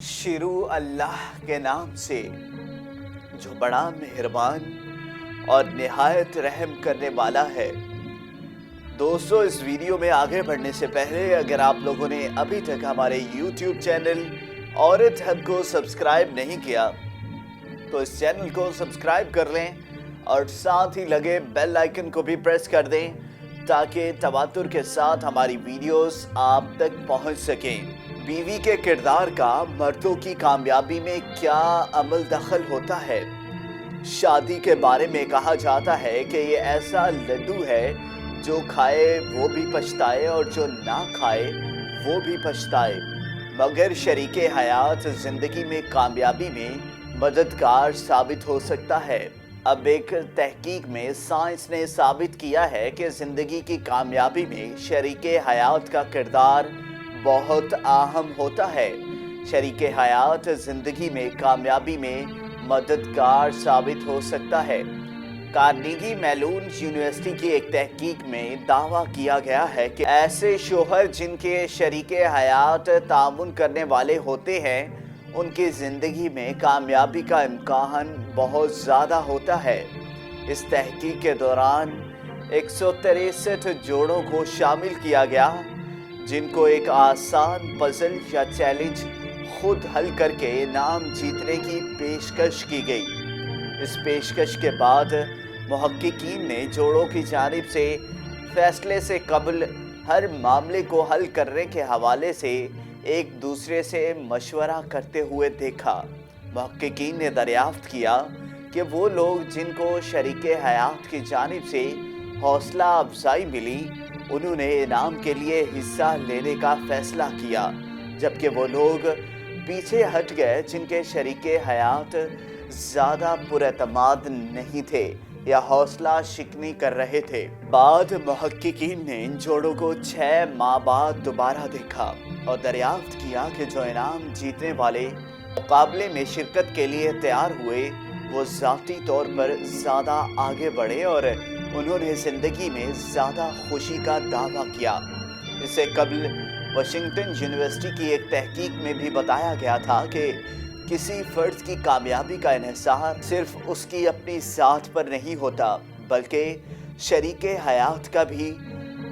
शुरू अल्लाह के नाम से जो बड़ा मेहरबान और निहायत रहम करने वाला है। दोस्तों, इस वीडियो में आगे बढ़ने से पहले अगर आप लोगों ने अभी तक हमारे YouTube चैनल औरत हब को सब्सक्राइब नहीं किया तो इस चैनल को सब्सक्राइब कर लें और साथ ही लगे बेल आइकन को भी प्रेस कर दें ताकि तवातुर के साथ हमारी वीडियोस आप तक पहुंच सकें। बीवी के किरदार का मर्दों की कामयाबी में क्या अमल दखल होता है। शादी के बारे में कहा जाता है कि ये ऐसा लड्डू है जो खाए वो भी पछताए और जो ना खाए वो भी पछताए, मगर शरीके हयात जिंदगी में कामयाबी में मददगार साबित हो सकता है। अब एक तहकीक में साइंस ने साबित किया है कि जिंदगी की कामयाबी में शरीके हयात का किरदार बहुत अहम होता है। शरीके हयात जिंदगी में कामयाबी में मददगार साबित हो सकता है। कार्नेगी मेलोन यूनिवर्सिटी की एक तहकीक में दावा किया गया है कि ऐसे शोहर जिनके शरीके हयात तामुन करने वाले होते हैं उनकी ज़िंदगी में कामयाबी का इम्कान बहुत ज़्यादा होता है। इस तहकीक के दौरान 163 जोड़ों को शामिल किया गया जिनको एक आसान पजल या चैलेंज खुद हल करके इनाम जीतने की पेशकश की गई। इस पेशकश के बाद मुहक्किकीन ने जोड़ों की जानिब से फैसले से कबल हर मामले को हल करने के हवाले से एक दूसरे से मशवरा करते हुए देखा। मुहक्किकीन ने दरियाफ्त किया कि वो लोग जिनको शरीके हयात की जानिब से हौसला अफजाई मिली उन्होंने इनाम के लिए हिस्सा लेने का फैसला किया, जबकि वो लोग पीछे हट गए जिनके शरीके हयात ज़्यादा पुरएतमाद नहीं थे या हौसला शिकनी कर रहे थे। बाद मुहक्किकीन ने इन जोड़ों को 6 माह बाद दोबारा देखा और दरियाफ्त किया कि जो इनाम जीतने वाले मुकाबले में शिरकत के लिए तैयार हुए वो ज़ाती तौर पर ज़्यादा आगे बढ़े और उन्होंने ज़िंदगी में ज़्यादा खुशी का दावा किया। इससे कबल वाशिंगटन यूनिवर्सिटी की एक तहकीक में भी बताया गया था कि किसी फ़र्द की कामयाबी का इन्हिसार सिर्फ उसकी अपनी ज़ात पर नहीं होता बल्कि शरीके हयात का भी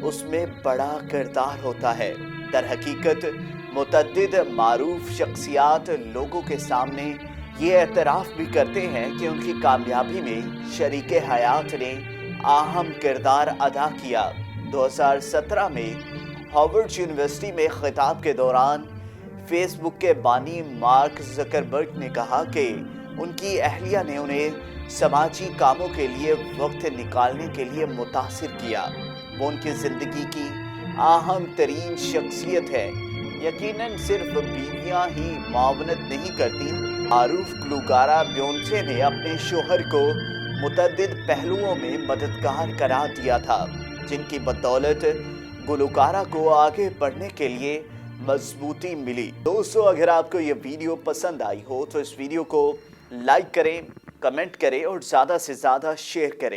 उसमें बड़ा किरदार होता है। दर हकीकत मुतअद्दिद मारूफ शख्सियात लोगों के सामने ये एतराफ़ भी करते हैं कि उनकी कामयाबी में शरीके हयात ने अहम किरदार अदा किया। 2017 में हार्वर्ड यूनिवर्सिटी में खिताब के दौरान फेसबुक के बानी मार्क ज़करबर्ग ने कहा कि उनकी अहलिया ने उन्हें समाजी कामों के लिए वक्त निकालने के लिए मुतासिर किया। वो उनकी ज़िंदगी की अहम तरीन शख्सियत है। यकीनन सिर्फ बीवियां ही मावनत नहीं करती। मारूफ गुलकारा बियोंसे ने अपने शोहर को मुतअद्दिद पहलुओं में मददगार करार दिया था जिनकी बदौलत गुलकारा को आगे बढ़ने के लिए मजबूती मिली। दोस्तों, अगर आपको ये वीडियो पसंद आई हो तो इस वीडियो को लाइक करें, कमेंट करें और ज़्यादा से ज़्यादा शेयर करें।